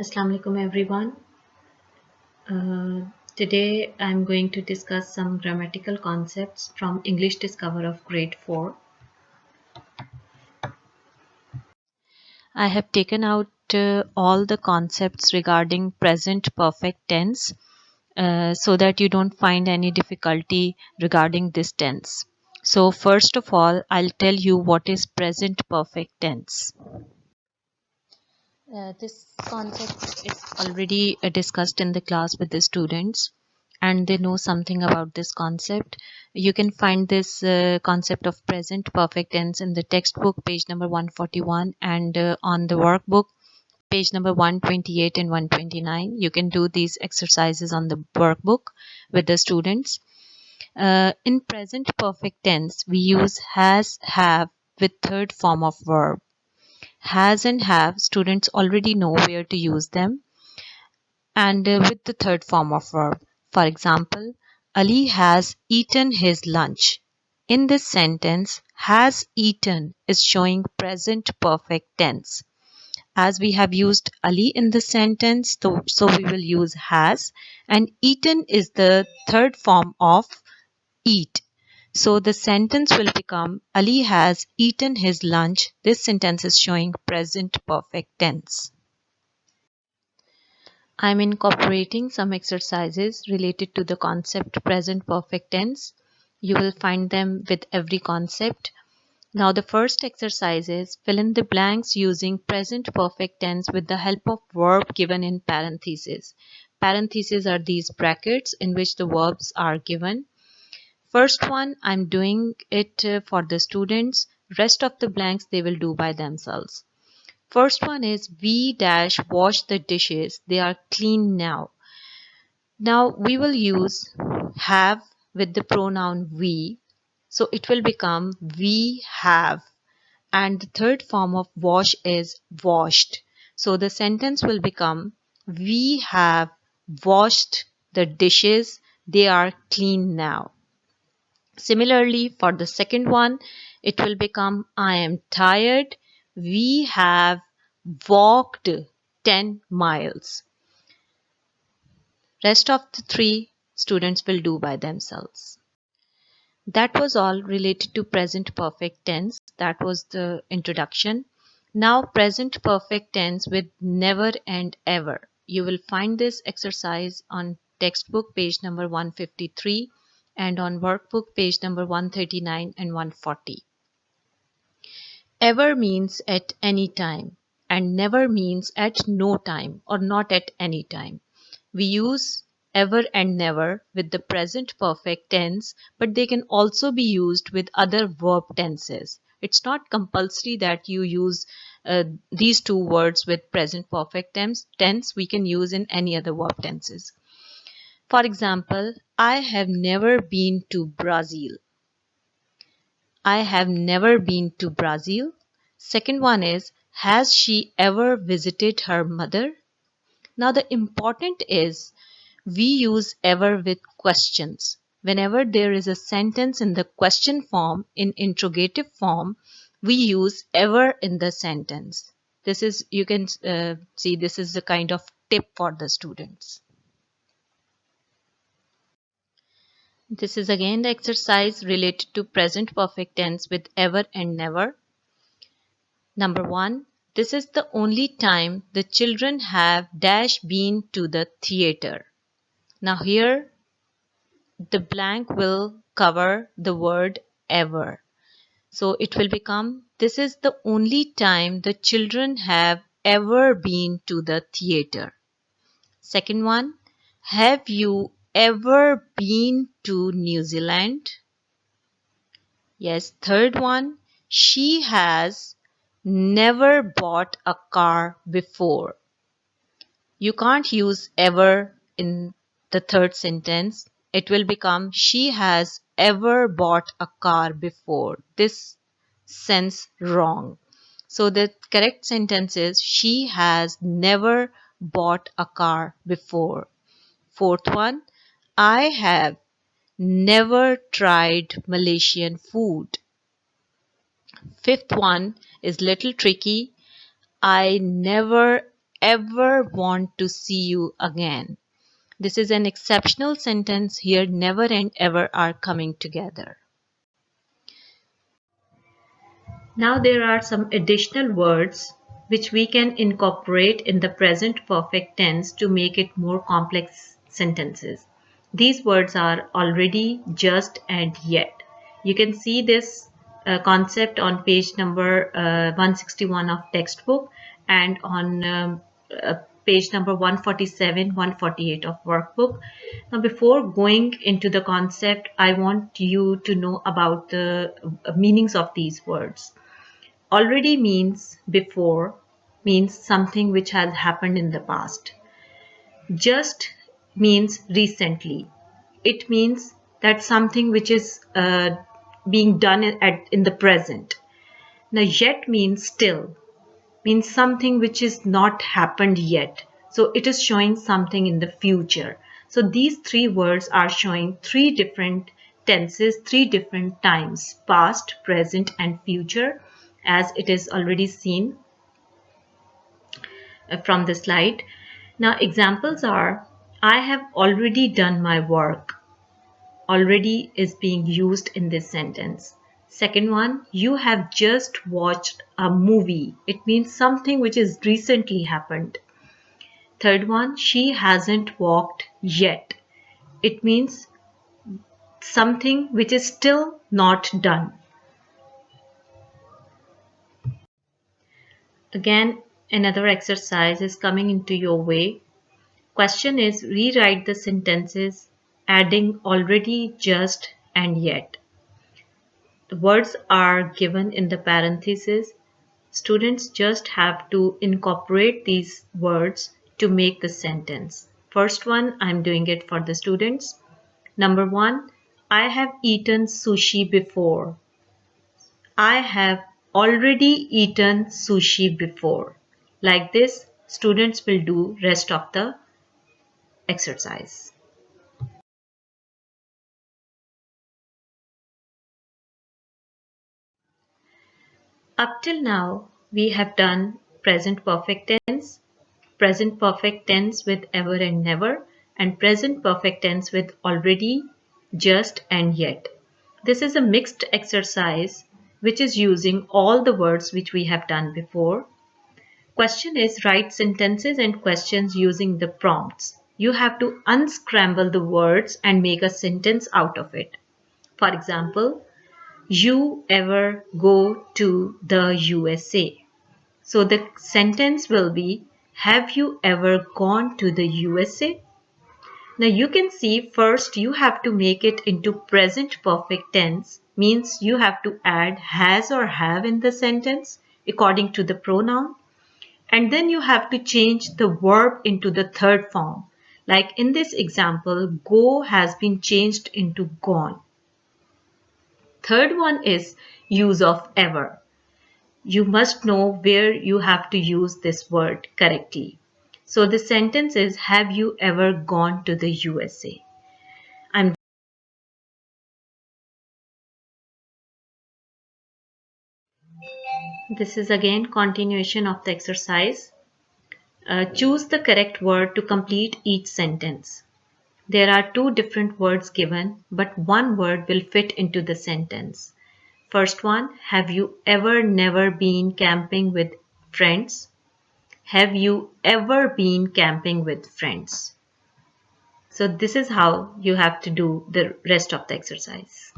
Assalamu alaikum everyone. Today I'm going to discuss some grammatical concepts from English Discover of Grade 4. I have taken out all the concepts regarding present perfect tense so that you don't find any difficulty regarding this tense. So first of all, I'll tell you what is present perfect tense. This concept is already discussed in the class with the students and they know something about this concept. You can find this concept of present perfect tense in the textbook page number 141 and on the workbook page number 128 and 129. You can do these exercises on the workbook with the students. In present perfect tense, we use has, have with third form of verb. Has and have, students already know where to use them, and with the third form of verb. For example, Ali has eaten his lunch. In this sentence, has eaten is showing present perfect tense. As we have used Ali in the sentence, so we will use has, and eaten is the third form of eat. So the sentence will become Ali has eaten his lunch. This sentence is showing present perfect tense. I'm incorporating some exercises related to the concept present perfect tense. You will find them with every concept. Now the first exercise is fill in the blanks using present perfect tense with the help of verb given in parentheses. Parentheses are these brackets in which the verbs are given. First one, I'm doing it for the students. Rest of the blanks they will do by themselves. First one is we dash wash the dishes. They are clean now. Now we will use have with the pronoun we. So it will become we have. And the third form of wash is washed. So the sentence will become we have washed the dishes. They are clean now. Similarly, for the second one, it will become I am tired. We have walked 10 miles. Rest of the three students will do by themselves. That was all related to present perfect tense. That was the introduction. Now present perfect tense with never and ever. You will find this exercise on textbook page number 153 and on workbook page number 139 and 140. Ever means at any time and never means at no time or not at any time. We use ever and never with the present perfect tense, but they can also be used with other verb tenses. It's not compulsory that you use these two words with present perfect tense. We can use in any other verb tenses. For example, I have never been to Brazil. I have never been to Brazil. Second one is, has she ever visited her mother? Now the important is we use ever with questions. Whenever there is a sentence in the question form, in interrogative form, we use ever in the sentence. This is, you can see, this is the kind of tip for the students. This is again the exercise related to present perfect tense with ever and never. Number 1. This is the only time the children have dash been to the theater. Now here the blank will cover the word ever. So it will become, this is the only time the children have ever been to the theater. Second one, have you ever been to New Zealand? Yes. Third one, she has never bought a car before. You can't use ever in the third sentence. It will become she has ever bought a car before. This sense wrong. So the correct sentence is she has never bought a car before. Fourth one, I have never tried Malaysian food. Fifth one is little tricky. I never ever want to see you again. This is an exceptional sentence here. Never and ever are coming together. Now there are some additional words which we can incorporate in the present perfect tense to make it more complex sentences. These words are already, just, and yet. You can see this concept on page number 161 of textbook and on page number 147, 148 of workbook. Now before going into the concept, I want you to know about the meanings of these words. Already means before, means something which has happened in the past. Just means recently. It means that something which is being done in the present. Now yet means still, means something which is not happened yet. So it is showing something in the future. So these three words are showing three different tenses, three different times, past, present, and future, as it is already seen from the slide. Now examples are, I have already done my work. Already is being used in this sentence. Second one, you have just watched a movie. It means something which is recently happened. Third one, she hasn't walked yet. It means something which is still not done. Again, another exercise is coming into your way. Question is, rewrite the sentences adding already, just, and yet. The words are given in the parentheses. Students just have to incorporate these words to make the sentence. First one, I'm doing it for the students. Number one, I have eaten sushi before. I have already eaten sushi before. Like this, students will do rest of the exercise. Up till now, we have done present perfect tense with ever and never, and present perfect tense with already, just, and yet. This is a mixed exercise which is using all the words which we have done before. Question is, write sentences and questions using the prompts. You have to unscramble the words and make a sentence out of it. For example, you ever go to the USA? So the sentence will be, have you ever gone to the USA? Now you can see first you have to make it into present perfect tense, means you have to add has or have in the sentence according to the pronoun. And then you have to change the verb into the third form. Like in this example, go has been changed into gone. Third one is use of ever. You must know where you have to use this word correctly. So the sentence is, have you ever gone to the USA? This is again continuation of the exercise. Choose the correct word to complete each sentence. There are two different words given, but one word will fit into the sentence. First one, have you ever never been camping with friends? Have you ever been camping with friends? So this is how you have to do the rest of the exercise.